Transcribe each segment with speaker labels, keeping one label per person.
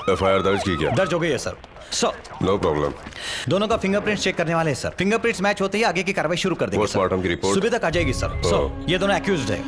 Speaker 1: FIR दर्ज की क्या?
Speaker 2: दर्ज हो गई है सर।
Speaker 1: No problem.
Speaker 2: दोनों का फिंगरप्रिंट्स चेक करने वाले हैं सर। फिंगरप्रिंट्स मैच होते ही आगे की कार्रवाई शुरू कर देंगे सर।
Speaker 1: पोस्टमार्टम की रिपोर्ट
Speaker 2: सुबह तक आ जाएगी सर। ये दोनों एक्यूज्ड है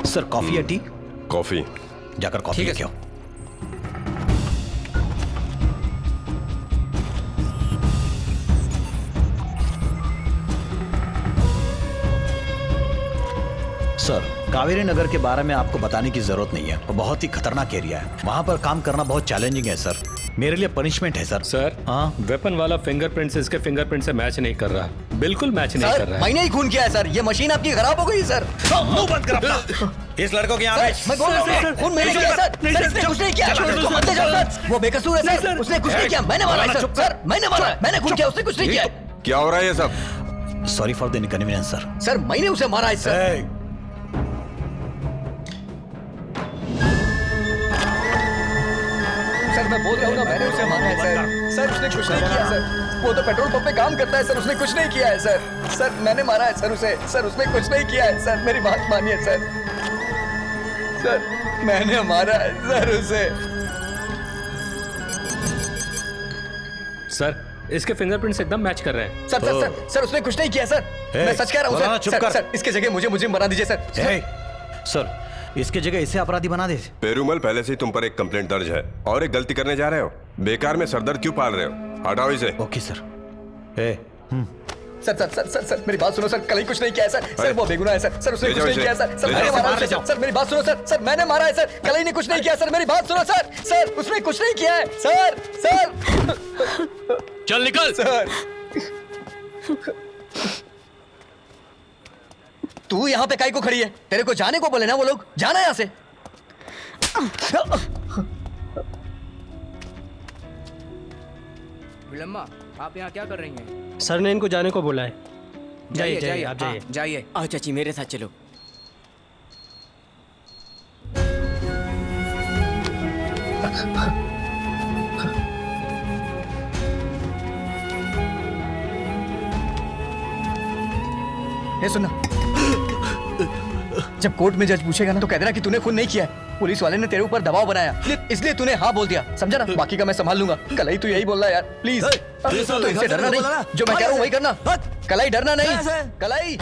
Speaker 2: सर। कॉफी या टी?
Speaker 1: कॉफी।
Speaker 2: जाकर कॉफी लेके आओ। सर, कावेरी नगर के बारे में आपको बताने की जरूरत नहीं है। वो बहुत ही खतरनाक एरिया है। वहाँ पर काम करना बहुत चैलेंजिंग है सर। मेरे लिए पनिशमेंट है सर।
Speaker 3: सर, हाँ, वेपन वाला फिंगरप्रिंट्स इसके फिंगरप्रिंट से मैच नहीं कर रहा। बिल्कुल मैच नहीं कर रहा है।
Speaker 4: मैंने ही खून किया है सर। ये मशीन आपकी खराब हो गई सर।
Speaker 2: मुंह बंद कर अपना। इस लड़कों के यहाँ
Speaker 4: मैं बोल रहा हूँ खून मैंने किया सर। सर इसने कुछ नहीं किया। इसको मत ले जाओ सर। वो बेकसूर है सर। उसने कुछ नहीं किया। मैंने मारा है सर। मैंने मारा है। मैंने खून किया। उसने कुछ नहीं किया।
Speaker 1: क्या हो रहा है ये सब?
Speaker 2: Sorry for the inconvenience sir.
Speaker 4: Sir मैंने उसे मारा है सर। सर मैं बोल रहा हूँ ना, मैंने उसे मारा है सर। सर उसने कुछ नहीं किया सर। वो तो पेट्रोल पंप पे काम करता है सर। उसने कुछ नहीं किया है सर। सर मैंने मारा है सर उसे। सर उसने कुछ नहीं किया है सर। मेरी बात मानिए सर। सर मैंने मारा है सर उसे।
Speaker 3: सर, इसके फिंगरप्रिंट्स एकदम मैच कर रहे हैं।
Speaker 4: सर सर सर सर उसने कुछ नहीं किया सर। मैं सच कह रहा हूँ सर। सर इसके जगह मुझे बना दीजिए सर।
Speaker 2: सर इसके जगह इसे अपराधी बना दे।
Speaker 1: पेरूमल, पहले से ही तुम पर एक कंप्लेंट दर्ज है और एक गलती करने जा रहे हो। बेकार में सरदर्द क्यों पाल रहे हो? हटाओ इसे।
Speaker 2: Okay sir.
Speaker 4: Sir sir sir sir sir मेरी बात सुनो सर। कल ही कुछ नहीं किया है सर। सर वो बेगुनाह है सर। सर उसने कुछ नहीं किया सर। सर मैंने मारा है सर। सर मेरी बात सुनो सर। सर मैंने मारा है सर। कल ही ने कुछ नहीं किया सर। मेरी बात सुनो सर। सर उसने कुछ नहीं किया है सर। सर
Speaker 3: चल निकल
Speaker 4: सर। तू यहाँ पे काहे को खड़ी है? तेरे को जाने को बोले ना वो लोग। जाना यहाँ से।
Speaker 5: विलम्मा, आप यहाँ क्या कर रही हैं?
Speaker 6: सर ने इनको जाने को बोला है।
Speaker 5: जाइए जाइए
Speaker 6: आप जाइए।
Speaker 5: जाइए। आओ चाची मेरे साथ चलो।
Speaker 4: ये सुनना, जब कोर्ट में जज पूछेगा ना तो कह देना कि तूने खून नहीं किया है। पुलिस वाले ने तेरे ऊपर दबाव बनाया इसलिए तूने हाँ बोल दिया। समझा ना? बाकी का मैं संभाल लूंगा। कलाई तू यही बोल रहा है यार। प्लीज तो इनसे डरना नहीं। जो मैं कह रहा हूँ वही करना। कलाई डरना नहीं। कलाई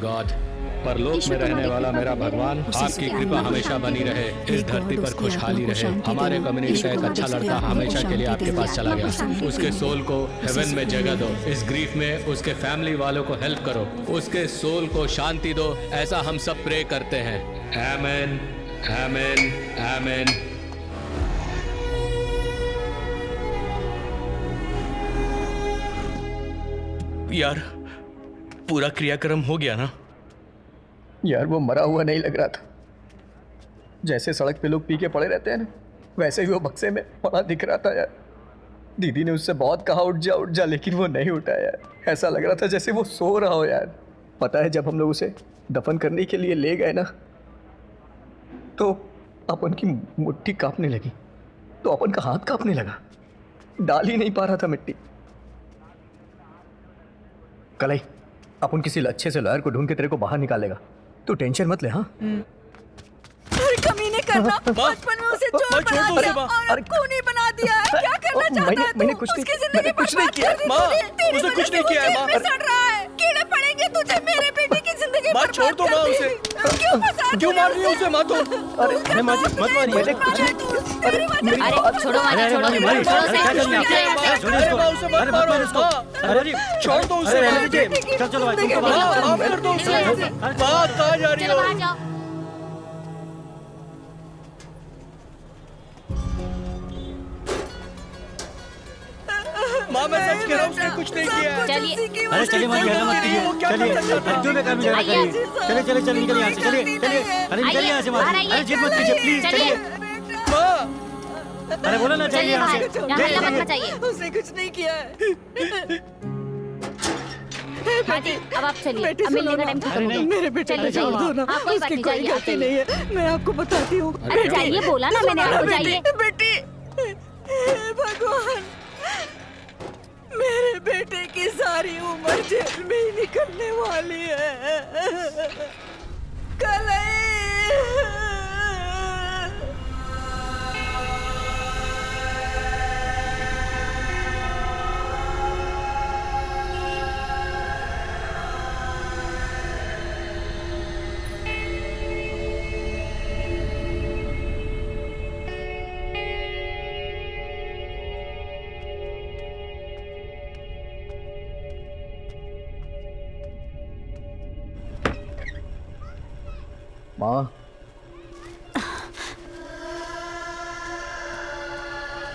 Speaker 3: गॉड, परलोक में रहने वाला मेरा भगवान, आपकी कृपा हमेशा बनी रहे। इस धरती पर खुशहाली रहे। हमारे कम्युनिटी का एक अच्छा लड़का हमेशा के लिए आपके पास चला गया। उसके सोल को हेवन में जगह दो। इस ग्रीफ में उसके फैमिली वालों को हेल्प करो। उसके सोल को शांति दो। ऐसा हम सब प्रे करते हैं। आमीन, आमीन, आमीन।
Speaker 6: यार पूरा क्रियाक्रम हो गया ना?
Speaker 4: यार वो मरा हुआ नहीं लग रहा था। जैसे सड़क पे लोग पी के पड़े रहते हैं ना, वैसे ही वो बक्से में पड़ा दिख रहा था यार। दीदी ने उससे बहुत कहा उठ जा, लेकिन वो नहीं उठा यार। ऐसा लग रहा था जैसे वो सो रहा हो यार। पता है जब हम लोग उसे दफन करने के लिए ले गए ना, तो अपन की मुट्ठी कांपने लगी, तो अपन का हाथ कांपने लगा। डाल ही नहीं पा रहा था मिट्टी। कलाई, अपन किसी अच्छे से लॉयर को ढूंढ के तेरे को बाहर निकालेगा। तू टेंशन मत ले। हाँ
Speaker 7: कमीने करना। बचपन में उसे चोर बना दिया और खूनी बना दिया है। क्या करना चाहता है तू?
Speaker 4: मैंने कुछ नहीं किया।
Speaker 7: माँ, उसे कुछ नहीं किया है। माँ, कीड़े पड़ेंगे तुझे। मेरे बेटे की जिंदगी
Speaker 6: माँ छोड़ दो माँ उसे। क्यों मार रही है उसे माँ? तो अरे मत मारिए।
Speaker 4: मैंने कुछ नहीं किया।
Speaker 7: अरे छोड़ो माँ, छोड़ो
Speaker 6: छोड़ दो उसे।
Speaker 2: चल चलो भाई, तुम
Speaker 6: माफ कर दो उसे। माँ कहाँ जा रही हो? माँ मैं सच कह रहा हूँ, उसने कुछ नहीं किया है।
Speaker 7: चलिए
Speaker 2: अरे चलिए माँ, झगड़ा मत कीजिए। चलिए क्यों बेकार में झगड़ा करिए? चलिए निकल यहाँ से। चलिए अरे निकलिए यहाँ से माँ। अरे जिद मत कीजिए प्लीज। चलिए
Speaker 6: माँ
Speaker 7: अरे बोलो ना
Speaker 8: चलिए बाहर, यहाँ हल्ला मत मचाइए।
Speaker 7: उसने कुछ नहीं किया है।
Speaker 8: हाँ जी, अब आप चलिए, अब मिलने का टाइम खत्म हो गया।
Speaker 7: मेरे बेटे
Speaker 8: चलिए,
Speaker 7: को छोड़ दो ना,
Speaker 8: हाँ, कोई बात
Speaker 7: उसकी
Speaker 8: नहीं,
Speaker 7: कोई
Speaker 8: जाइए, आप
Speaker 7: गलती
Speaker 8: जाइए।
Speaker 7: नहीं है, मैं आपको बताती हूँ।
Speaker 8: अरे जाइए, बोला ना मैंने आपको, जाइए।
Speaker 7: बेटी, हे भगवान, मेरे बेटे की सारी उम्र जेल में ही निकलने वाली है। कलई।
Speaker 4: माँ,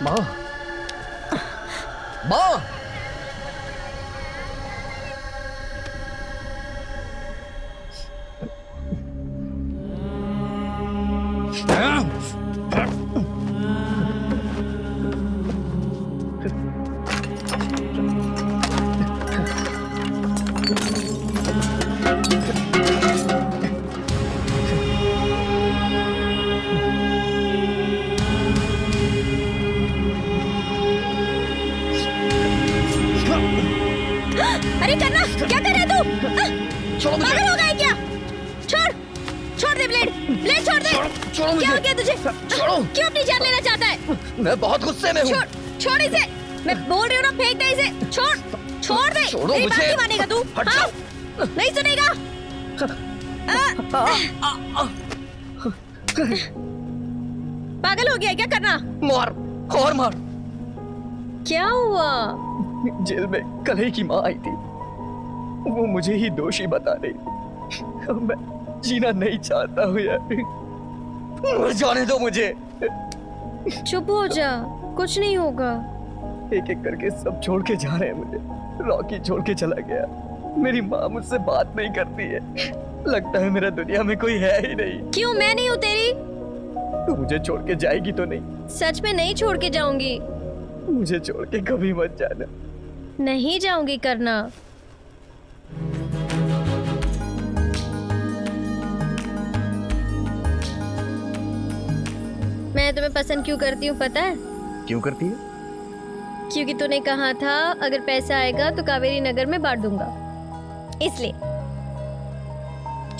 Speaker 4: माँ, माँ,
Speaker 8: अरे करना, क्या कर रहे तू? पागल हो गए क्या? छोड़ दे ब्लेड, छोड़ दे।
Speaker 4: छोड़ो मुझे।
Speaker 8: क्या हो गया तुझे?
Speaker 4: छोड़ो।
Speaker 8: क्यों अपनी जान लेना चाहता है?
Speaker 4: मैं बहुत गुस्से में हूँ।
Speaker 8: छोड़ इसे, मैं बोल रही हूँ ना, फेंक दे इसे। छोड़ दे।
Speaker 4: छोड़ो
Speaker 8: मेरी बात
Speaker 4: मुझे।
Speaker 8: नहीं मानेगा तू?
Speaker 4: हट
Speaker 8: हाँ? नहीं सुनेगा? पागल हो गया क्या? करना,
Speaker 4: मार और मार।
Speaker 8: क्या हुआ?
Speaker 4: जेल में कलई की माँ आई थी, वो मुझे ही दोषी बता रही। मैं जीना नहीं चाहता हूँ यार, जाने दो मुझे।
Speaker 8: चुप हो जा, कुछ नहीं होगा।
Speaker 4: एक एक करके सब छोड़ के जा रहे हैं मुझे। रॉकी छोड़ के चला गया, मेरी माँ मुझसे बात नहीं करती है, लगता है मेरा दुनिया में कोई है ही नहीं।
Speaker 8: क्यों, मैं नहीं हूँ तेरी?
Speaker 4: तू मुझे छोड़ के जाएगी तो नहीं?
Speaker 8: सच में नहीं छोड़ के जाऊंगी।
Speaker 4: मुझे छोड़ के कभी मत जाना।
Speaker 8: नहीं जाऊंगी करना। मैं तुम्हें पसंद क्यों करती हूँ पता है?
Speaker 4: क्यों करती है?
Speaker 8: क्योंकि तूने कहा था अगर पैसा आएगा तो कावेरी नगर में बांट दूंगा, इसलिए।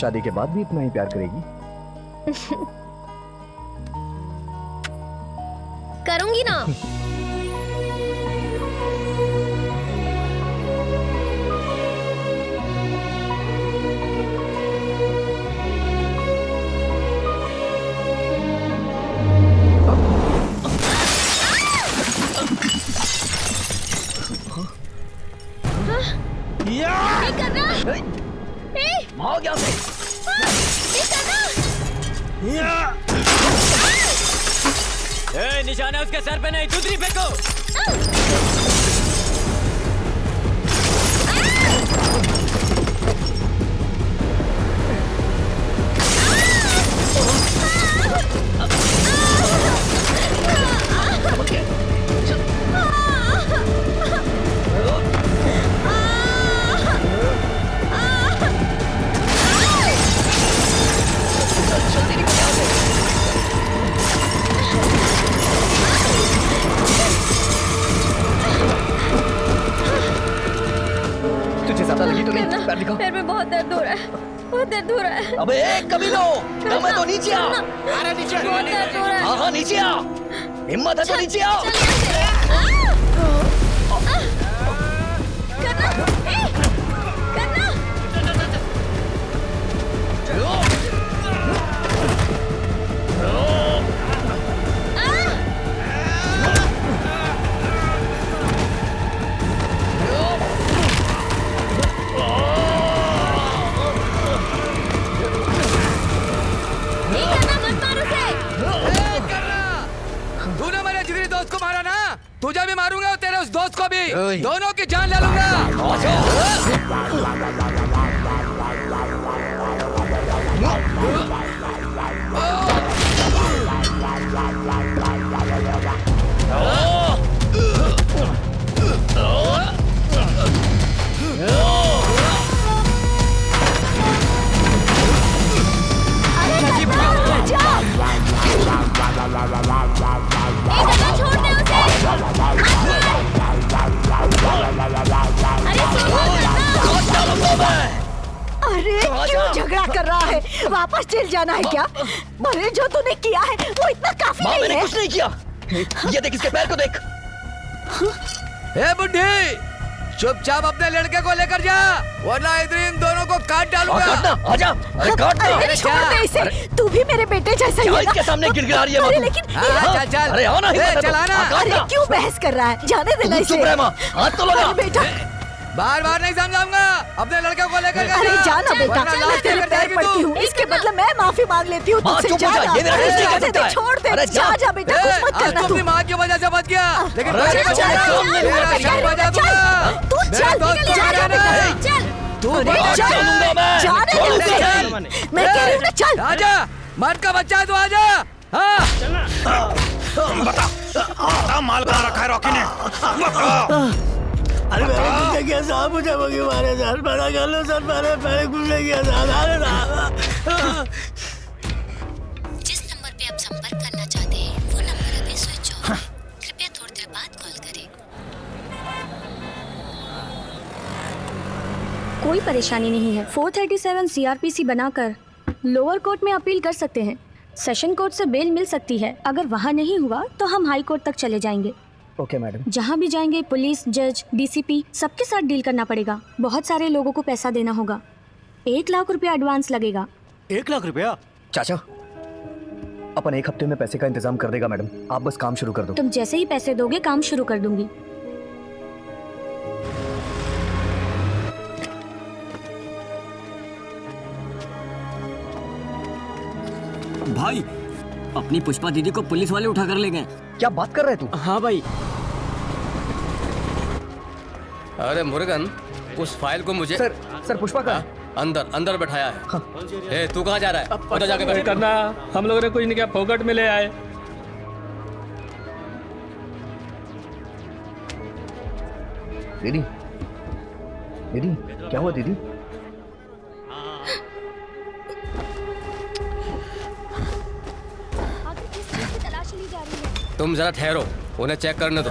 Speaker 4: शादी के बाद भी इतना ही प्यार करेगी?
Speaker 8: करूंगी ना।
Speaker 4: भाग यहाँ से।
Speaker 5: निशाना उसके सर पे नहीं, दूसरी फेंको।
Speaker 4: तुझे ज्यादा लगी तो नहीं? पैर दिखा।
Speaker 8: पैर में बहुत दर्द हो रहा है, बहुत दर्द हो रहा है।
Speaker 4: अबे कभी लो, दम है तो नीचे आ।
Speaker 8: बहुत दर्द हो रहा है।
Speaker 4: हाँ हाँ नीचे आ, हिम्मत है तो नीचे आ।
Speaker 8: करना, करना।
Speaker 5: तूने मेरे जिगरी दोस्त को मारा ना, तुझे भी मारूंगा और तेरे उस दोस्त को भी, दोनों की जान ले लूंगा।
Speaker 8: छोड़ दे उसे। अरे क्यों झगड़ा कर रहा है? वापस जेल जाना है क्या? अरे जो तूने किया है वो इतना काफी नहीं है।
Speaker 4: मैंने कुछ नहीं किया। ये देख इसके पैर को देख।
Speaker 5: ए बुड्ढी, चुपचाप अपने लड़के को लेकर जा, वरना इधर इन दोनों को काट डालूंगा।
Speaker 4: आजा, अरे काटना।
Speaker 5: अरे
Speaker 8: छोड़ दे इसे। तू भी मेरे बेटे जैसा ही है ना?
Speaker 4: इसके सामने गिड़गिड़ा रही है
Speaker 8: अरे
Speaker 4: माँ तू।
Speaker 8: लेकिन
Speaker 5: चल चल,
Speaker 4: अरे आओ ना,
Speaker 5: चल आना।
Speaker 8: अरे क्यों बहस कर रहा है? जाने देना इसे।
Speaker 4: चुप रह माँ, हाथ तो लगा।
Speaker 8: अरे बेटा,
Speaker 5: बार बार नहीं समझाऊंगा, अपने लड़के को लेकर
Speaker 8: अरे जाना बेटा, मैं तेरे पैर पड़ती हूँ। इसके बदले मैं माफी मांग लेती हूँ तुझसे।
Speaker 4: चुप हो जा, ये मेरा रिश्ते का सकता है।
Speaker 8: छोड़ दे,
Speaker 4: अरे
Speaker 8: जा जा बेटा, कुछ मत करना तू।
Speaker 5: अपनी माँ की वजह से बच गया, लेकिन
Speaker 8: तू चल, जा रहा बेटा, चल।
Speaker 5: तू
Speaker 8: जाने दे उसे। मैं कह रही हूँ ना, चल।
Speaker 5: आजा, मर्द का बच्चा है, तू आजा। हाँ
Speaker 2: बता माल कहाँ रखा है रॉकी ने?
Speaker 6: अरे मैंने कुछ नहीं किया साहब, मुझे मगी मारे सर, मना कर लो सर, मैंने कुछ नहीं किया साहब। अरे
Speaker 9: जिस नंबर पे आप संपर्क करना चाहते हैं वो नंबर अभी स्विच ऑफ है। कृपया थोड़ी देर बाद कॉल करें।
Speaker 10: कोई परेशानी नहीं है। 437 सीआरपीसी बनाकर लोअर कोर्ट में अपील कर सकते हैं। सेशन कोर्ट से बेल मिल सकती है। अगर वहाँ नहीं हुआ तो हम हाई कोर्ट तक चले जाएंगे।
Speaker 4: Okay madam.
Speaker 10: जहाँ भी जाएंगे पुलिस, जज, डीसीपी सबके साथ डील करना पड़ेगा। बहुत सारे लोगों को पैसा देना होगा। 1 लाख रुपया एडवांस लगेगा।
Speaker 2: 1 लाख रुपया?
Speaker 4: चाचा, अपन 1 हफ्ते में पैसे का इंतजाम कर देगा मैडम, आप बस काम शुरू कर दो।
Speaker 10: तुम जैसे ही पैसे दोगे काम शुरू कर दूंगी।
Speaker 11: भाई, अपनी पुष्पा दीदी को पुलिस वाले उठा कर ले गए।
Speaker 4: क्या बात कर रहे तू?
Speaker 11: हाँ भाई।
Speaker 3: अरे मुर्गन, उस फाइल को मुझे
Speaker 4: सर पुष्पा का
Speaker 3: अंदर अंदर बैठाया है। हाँ। ए, तू कहाँ जा रहा है? उधर जाके बैठ।
Speaker 6: करना, हम लोगों ने कुछ नहीं किया, फोकट में ले आए।
Speaker 4: दीदी, दीदी क्या हुआ दीदी?
Speaker 3: तुम जरा ठहरो, उन्हें चेक करने दो।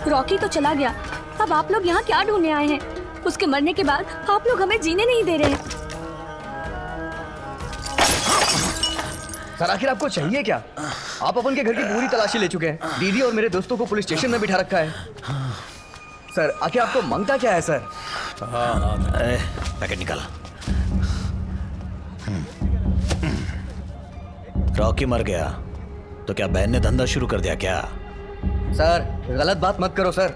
Speaker 10: रॉकी तो चला गया, अब आप लोग यहाँ क्या ढूंढने आए हैं? उसके मरने के बाद आप लोग हमें जीने नहीं दे रहे हैं।
Speaker 4: सर आखिर आपको चाहिए क्या? आप अपन के घर की पूरी तलाशी ले चुके हैं। दीदी और मेरे दोस्तों को पुलिस स्टेशन में बिठा रखा है। सर आखिर आपको मांगता क्या है सर?
Speaker 2: पैकेट निकाला। रॉकी मर गया तो क्या बहन ने धंधा शुरू कर दिया क्या?
Speaker 4: सर गलत बात मत करो सर।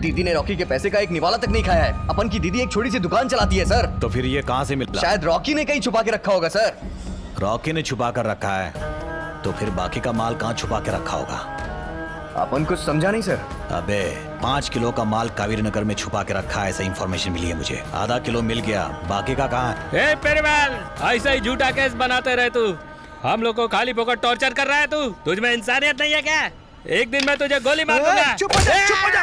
Speaker 4: दीदी ने रॉकी के पैसे का एक निवाला तक नहीं खाया है। अपन की दीदी एक छोटी सी दुकान चलाती है सर।
Speaker 2: तो फिर ये कहां से मिला?
Speaker 4: शायद रॉकी ने कहीं छुपा के रखा होगा सर।
Speaker 2: रॉकी ने छुपा कर रखा है तो फिर बाकी का माल कहां छुपा के रखा होगा?
Speaker 4: अपन कुछ समझा नहीं सर।
Speaker 2: अबे 5 किलो का माल कावेरी नगर में छुपा के रखा है, ऐसा इंफॉर्मेशन मिली है मुझे। आधा किलो मिल गया, बाकी का कहाँ है?
Speaker 6: ए पेरीवाल, ऐसा ही झूठा केस बनाते रहे तू। हम लोग को खाली फोकट टॉर्चर कर रहा है तू। तुझ में इंसानियत नहीं है क्या? एक दिन मैं तुझे गोली मार दूंगा।
Speaker 2: चुप हो जा, चुप हो जा।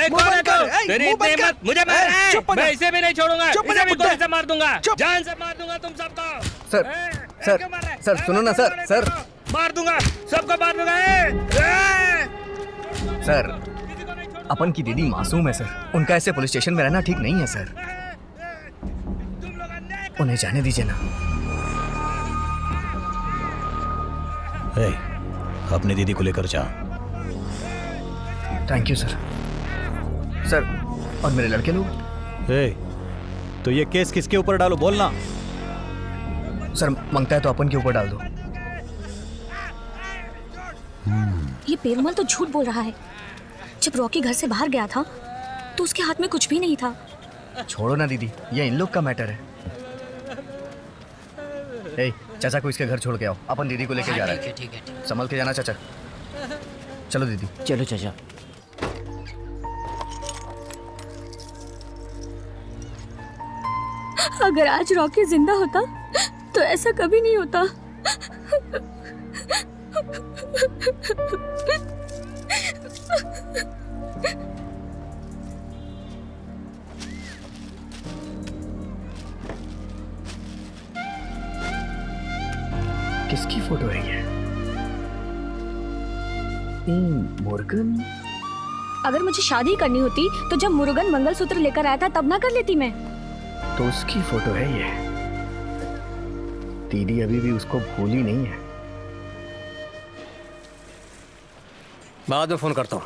Speaker 6: कौन है तू? तेरी इतनी हिम्मत, मुझे मार रहा है? मैं इसे भी नहीं छोड़ूंगा, इसे भी गोली से मार दूंगा, जान से मार दूंगा तुम सबको।
Speaker 4: सर सर सुनो ना सर। सर
Speaker 6: मार दूंगा, सबको मार दूंगा।
Speaker 4: सर अपन की दीदी मासूम है सर। उनका ऐसे पुलिस स्टेशन में रहना ठीक नहीं है सर। उन्हें जाने दीजिए ना।
Speaker 2: अपनी दीदी को लेकर जा।
Speaker 4: Thank you sir. सर और मेरे लड़के लोग?
Speaker 2: तो ये केस किसके ऊपर डालो बोलना।
Speaker 4: सर मांगता है तो अपन के ऊपर डाल दो।
Speaker 10: ये पेरुमल तो झूठ बोल रहा है। जब रॉकी घर से बाहर गया था तो उसके हाथ में कुछ भी नहीं था।
Speaker 4: छोड़ो ना दीदी, ये इन लोग का मैटर है। चाचा को इसके घर छोड़ के आओ, अपन दीदी को लेके जा रहे हैं।
Speaker 11: ठीक है।
Speaker 4: संभल के जाना चाचा। चलो दीदी।
Speaker 11: चलो चाचा।
Speaker 10: अगर आज रॉकी जिंदा होता तो ऐसा कभी नहीं होता।
Speaker 4: किसकी फोटो है ये? मुर्गन?
Speaker 10: अगर मुझे शादी करनी होती तो जब मुरुगन मंगलसूत्र लेकर आया था तब ना कर लेती मैं।
Speaker 4: तो उसकी फोटो है ये। दीदी अभी भी उसको भूली नहीं है।
Speaker 5: बाद में फोन करता हूँ।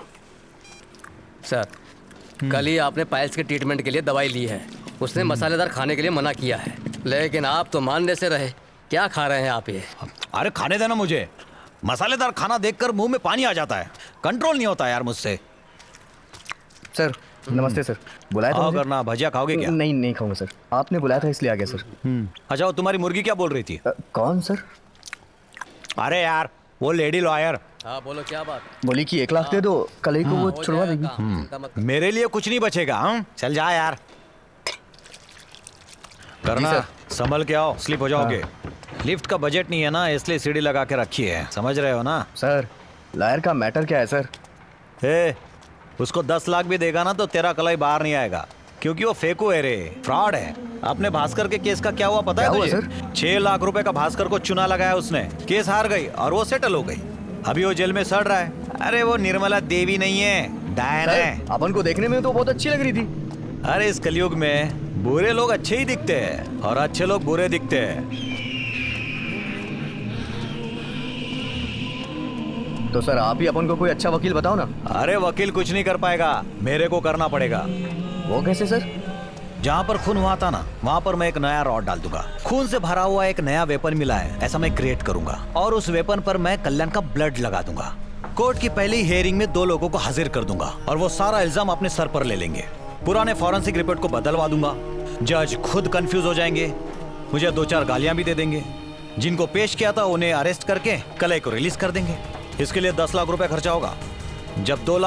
Speaker 5: सर, कल ही आपने पायल्स के ट्रीटमेंट के लिए दवाई ली है। उसने मसालेदार खाने के लिए मना किया है, लेकिन आप तो मानने से रहे। क्या खा रहे हैं आप ये?
Speaker 2: अरे खाने देना मुझे। मसालेदार खाना देखकर मुंह में पानी आ जाता है, कंट्रोल नहीं होता यार मुझसे।
Speaker 4: सर नमस्ते सर। बुलाया था
Speaker 2: आओ
Speaker 4: मुझे?
Speaker 2: करना, भजिया खाओगे क्या?
Speaker 4: नहीं नहीं खाऊंगा सर, आपने बुलाया था इसलिए आ गया सर।
Speaker 2: अच्छा वो तुम्हारी मुर्गी क्या बोल रही थी?
Speaker 4: कौन सर?
Speaker 2: अरे यार वो लेडी लॉयर
Speaker 5: हाँ बोलो, क्या बात?
Speaker 4: बोली कि 1 लाख दे दो, कल ही को वो
Speaker 5: हो
Speaker 4: छुड़वा
Speaker 5: जाएगा
Speaker 4: देगी।
Speaker 5: काम, चिंता मत करो।
Speaker 2: मेरे लिए कुछ नहीं बचेगा। चल जा यार। करना संभल के आओ, स्लिप हो जाओगे। लिफ्ट का बजट नहीं है ना, इसलिए सीढ़ी लगा के रखी है, समझ रहे हो ना?
Speaker 4: सर लायर का मैटर क्या है सर?
Speaker 2: उसको 10 लाख भी देगा ना तो तेरा कलाई बाहर नहीं आएगा, क्योंकि वो फेकू है रे, फ्रॉड है। अपने भास्कर के केस का क्या हुआ पता है तुझे? 6 लाख रुपए का भास्कर को चुना लगाया उसने, केस हार गई और वो सेटल हो गई। अभी वो जेल में सड़ रहा है। अरे वो निर्मला देवी नहीं है, डायन है।
Speaker 4: अपन को देखने में तो बहुत अच्छी लग रही थी।
Speaker 2: अरे इस कलयुग में बुरे लोग अच्छे ही दिखते हैं और अच्छे लोग बुरे दिखते हैं।
Speaker 4: तो सर आप ही अपन को कोई अच्छा वकील बताओ ना।
Speaker 2: अरे वकील कुछ नहीं कर पाएगा, मेरे को करना पड़ेगा।
Speaker 4: वो कैसे सर?
Speaker 2: जहाँ पर खून हुआ था ना, वहाँ पर मैं एक नया रॉड डाल दूंगा। खून से भरा हुआ एक नया वेपन मिला है, ऐसा मैं क्रिएट करूंगा और उस वेपन पर मैं कल्याण का ब्लड लगा दूंगा। कोर्ट की पहली हियरिंग में 2 लोगों को हाजिर कर दूंगा और वो सारा इल्जाम अपने सर पर ले लेंगे। पुराने फॉरेंसिक रिपोर्ट को बदलवा दूंगा। जज खुद कंफ्यूज हो जाएंगे, मुझे 2-4 गालियां भी दे देंगे। जिनको पेश किया था उन्हें अरेस्ट करके कलई को रिलीज कर देंगे। इसके लिए 10 लाख रुपए खर्चा होगा। जब 2 लाख